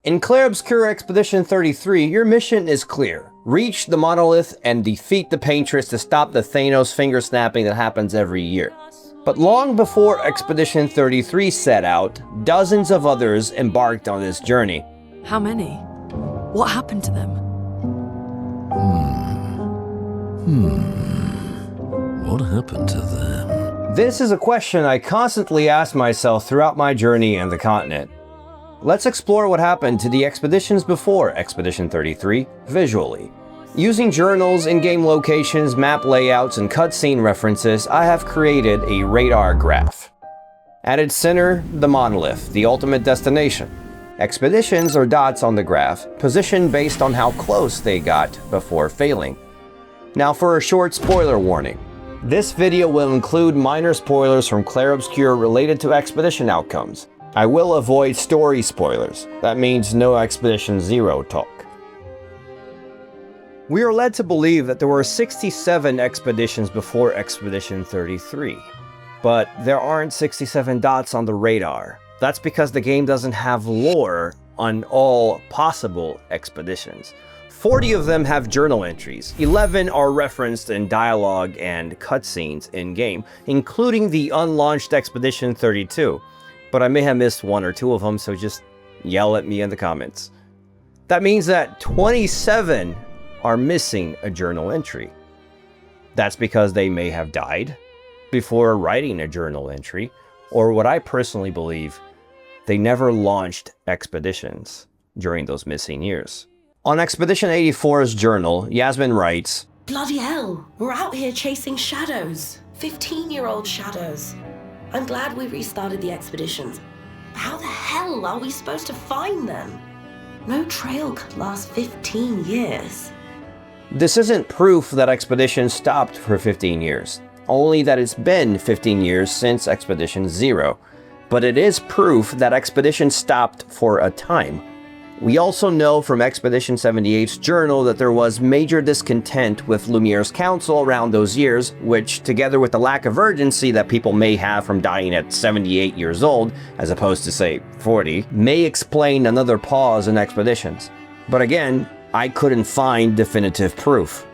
In Clair Obscur Expedition 33, your mission is clear. Reach the monolith and defeat the paintress to stop the Thanos finger snapping that happens every year. But long before Expedition 33 set out, dozens of others embarked on this journey. How many? What happened to them? What happened to them? This is a question I constantly ask myself throughout my journey in the continent. Let's explore what happened to the expeditions before Expedition 33 visually. Using journals, in-game locations, map layouts, and cutscene references, I have created a radar graph. At its center, the monolith, the ultimate destination. Expeditions are dots on the graph, positioned based on how close they got before failing. Now for a short spoiler warning. This video will include minor spoilers from Clair Obscur related to expedition outcomes. I will avoid story spoilers. That means no Expedition 0 talk. We are led to believe that there were 67 expeditions before Expedition 33. But there aren't 67 dots on the radar. That's because the game doesn't have lore on all possible expeditions. 40 of them have journal entries, 11 are referenced in dialogue and cutscenes in-game, including the unlaunched Expedition 32. But I may have missed one or two of them, so just yell at me in the comments. That means that 27 are missing a journal entry. That's because they may have died before writing a journal entry, or what I personally believe, they never launched expeditions during those missing years. On Expedition 84's journal, Yasmin writes, "Bloody hell, we're out here chasing shadows. 15-year-old shadows. I'm glad we restarted the expeditions. How the hell are we supposed to find them? No trail could last 15 years. This isn't proof that expeditions stopped for 15 years, only that it's been 15 years since Expedition 0. But it is proof that expeditions stopped for a time. We also know from Expedition 78's journal that there was major discontent with Lumiere's council around those years, which, together with the lack of urgency that people may have from dying at 78 years old, as opposed to, say, 40, may explain another pause in expeditions. But again, I couldn't find definitive proof.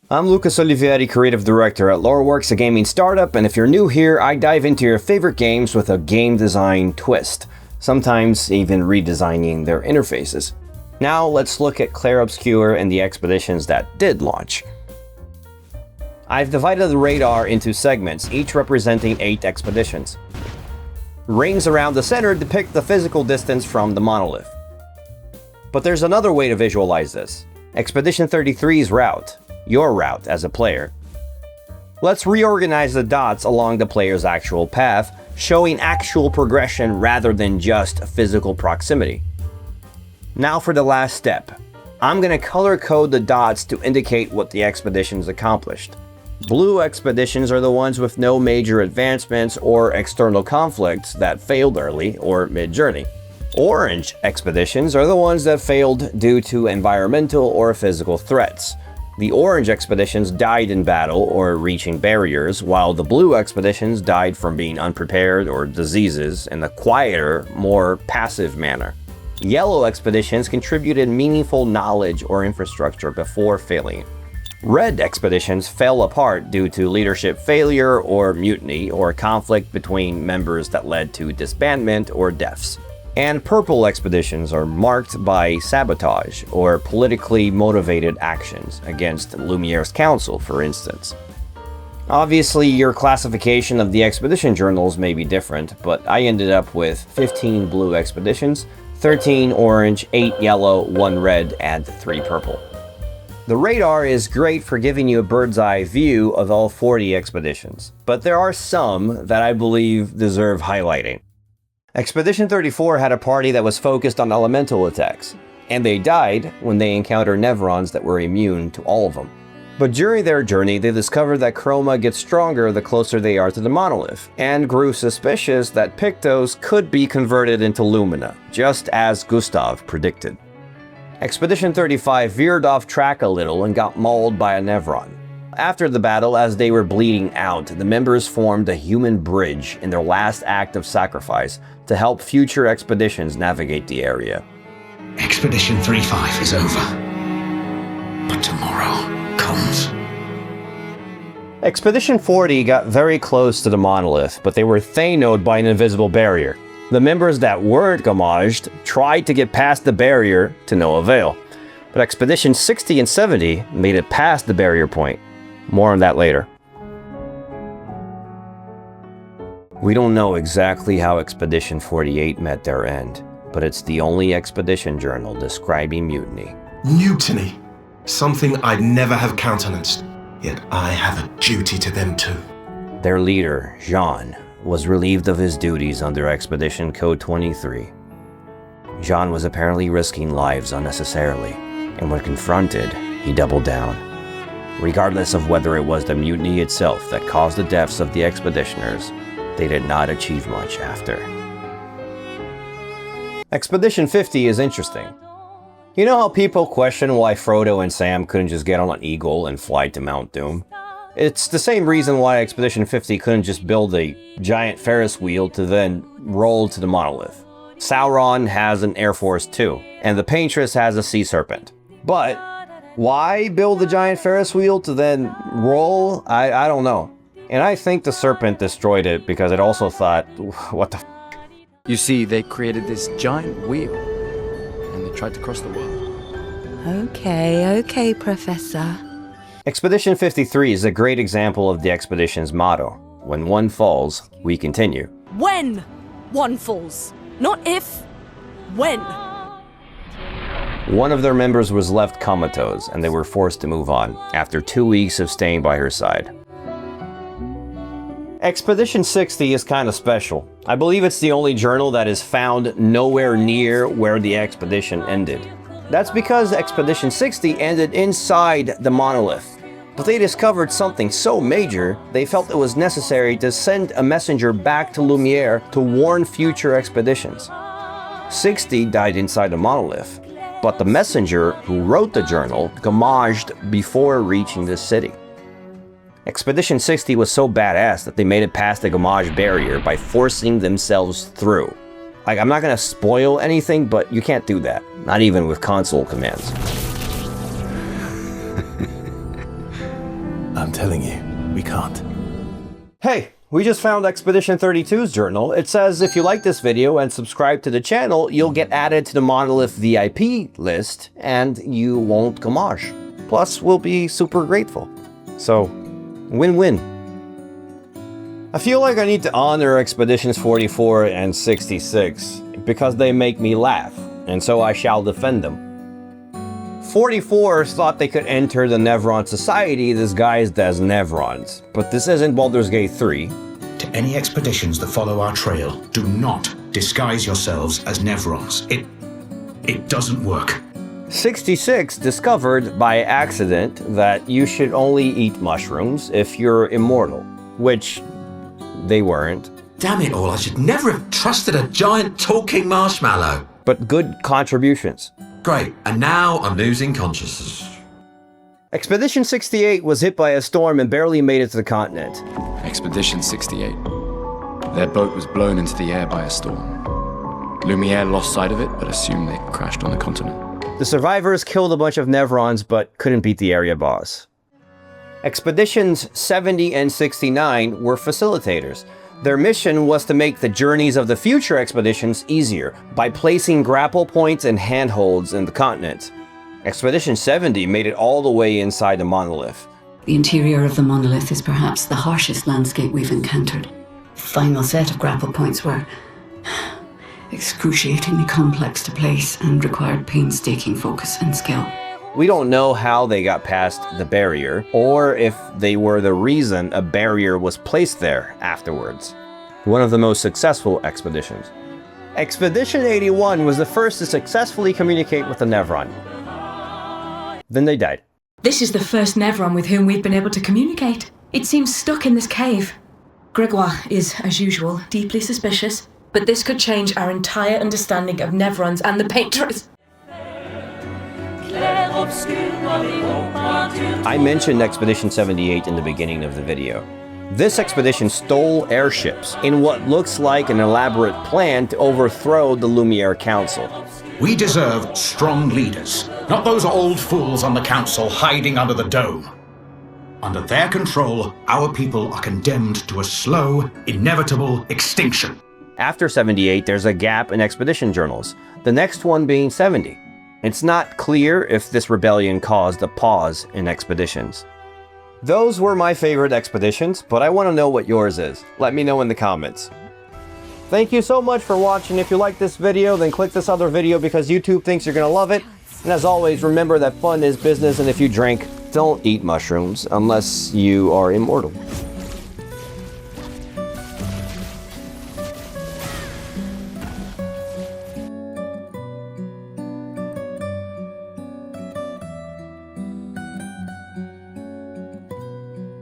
I'm Lucas Olivieri, Creative Director at Loreworx, a gaming startup, and if you're new here, I dive into your favorite games with a game design twist. Sometimes even redesigning their interfaces. Now let's look at Clair Obscur and the expeditions that did launch. I've divided the radar into segments, each representing 8 expeditions. Rings around the center depict the physical distance from the monolith. But there's another way to visualize this. Expedition 33's route, your route as a player. Let's reorganize the dots along the player's actual path, showing actual progression rather than just physical proximity. Now for the last step. I'm going to color code the dots to indicate what the expeditions accomplished. Blue expeditions are the ones with no major advancements or external conflicts that failed early or mid-journey. Orange expeditions are the ones that failed due to environmental or physical threats. The orange expeditions died in battle or reaching barriers, while the blue expeditions died from being unprepared or diseases in a quieter, more passive manner. Yellow expeditions contributed meaningful knowledge or infrastructure before failing. Red expeditions fell apart due to leadership failure or mutiny or conflict between members that led to disbandment or deaths. And purple expeditions are marked by sabotage or politically motivated actions against Lumiere's council, for instance. Obviously, your classification of the expedition journals may be different, but I ended up with 15 blue expeditions, 13 orange, 8 yellow, 1 red, and 3 purple. The radar is great for giving you a bird's eye view of all 40 expeditions, but there are some that I believe deserve highlighting. Expedition 34 had a party that was focused on elemental attacks, and they died when they encountered Nevrons that were immune to all of them. But during their journey, they discovered that Chroma gets stronger the closer they are to the monolith, and grew suspicious that Pictos could be converted into Lumina, just as Gustav predicted. Expedition 35 veered off track a little and got mauled by a Nevron. After the battle, as they were bleeding out, the members formed a human bridge in their last act of sacrifice to help future expeditions navigate the area. Expedition 35 is over. But tomorrow comes. Expedition 40 got very close to the monolith, but they were thanoed by an invisible barrier. The members that weren't gommaged tried to get past the barrier to no avail. But Expedition 60 and 70 made it past the barrier point. More on that later. We don't know exactly how Expedition 48 met their end, but it's the only expedition journal describing mutiny. Mutiny. Something I'd never have countenanced. Yet I have a duty to them too. Their leader, Jean, was relieved of his duties under Expedition Code 23. Jean was apparently risking lives unnecessarily, and when confronted, he doubled down. Regardless of whether it was the mutiny itself that caused the deaths of the expeditioners, they did not achieve much after. Expedition 50 is interesting. You know how people question why Frodo and Sam couldn't just get on an eagle and fly to Mount Doom? It's the same reason why Expedition 50 couldn't just build a giant Ferris wheel to then roll to the monolith. Sauron has an Air Force too, and the Paintress has a Sea Serpent. But why build a giant Ferris wheel to then roll? I don't know. And I think the Serpent destroyed it because it also thought, what the f***? You see, they created this giant wheel, and they tried to cross the world. Okay, Professor. Expedition 53 is a great example of the expedition's motto. When one falls, we continue. When one falls. Not if. When. One of their members was left comatose, and they were forced to move on, after 2 weeks of staying by her side. Expedition 60 is kind of special. I believe it's the only journal that is found nowhere near where the expedition ended. That's because Expedition 60 ended inside the monolith. But they discovered something so major, they felt it was necessary to send a messenger back to Lumiere to warn future expeditions. 60 died inside the monolith, but the messenger who wrote the journal gommaged before reaching the city. Expedition 60 was so badass that they made it past the gommage barrier by forcing themselves through. Like, I'm not gonna spoil anything, but you can't do that. Not even with console commands. I'm telling you, we can't. Hey, we just found Expedition 32's journal. It says if you like this video and subscribe to the channel, you'll get added to the Monolith VIP list, and you won't gommage. Plus, we'll be super grateful. So, win-win. I feel like I need to honor Expeditions 44 and 66 because they make me laugh, and so I shall defend them. 44 thought they could enter the Nevron Society disguised as Nevrons, but this isn't Baldur's Gate 3. To any expeditions that follow our trail, do not disguise yourselves as Nevrons. It doesn't work. 66 discovered by accident that you should only eat mushrooms if you're immortal, which they weren't. Damn it all, I should never have trusted a giant talking marshmallow. But good contributions. Great, and now I'm losing consciousness. Expedition 68 was hit by a storm and barely made it to the continent. Expedition 68. Their boat was blown into the air by a storm. Lumiere lost sight of it, but assumed they crashed on the continent. The survivors killed a bunch of Nevrons, but couldn't beat the area boss. Expeditions 70 and 69 were facilitators. Their mission was to make the journeys of the future expeditions easier by placing grapple points and handholds in the continent. Expedition 70 made it all the way inside the monolith. The interior of the monolith is perhaps the harshest landscape we've encountered. The final set of grapple points were excruciatingly complex to place and required painstaking focus and skill. We don't know how they got past the barrier, or if they were the reason a barrier was placed there afterwards. One of the most successful expeditions. Expedition 81 was the first to successfully communicate with the Nevron. Then they died. This is the first Nevron with whom we've been able to communicate. It seems stuck in this cave. Gregoire is, as usual, deeply suspicious, but this could change our entire understanding of Nevrons and the Paintress. I mentioned Expedition 78 in the beginning of the video. This expedition stole airships in what looks like an elaborate plan to overthrow the Lumiere Council. We deserve strong leaders, not those old fools on the council hiding under the dome. Under their control, our people are condemned to a slow, inevitable extinction. After 78, there's a gap in expedition journals, the next one being 70. It's not clear if this rebellion caused a pause in expeditions. Those were my favorite expeditions, but I want to know what yours is. Let me know in the comments. Thank you so much for watching. If you like this video, then click this other video because YouTube thinks you're going to love it. And as always, remember that fun is business, and if you drink, don't eat mushrooms unless you are immortal.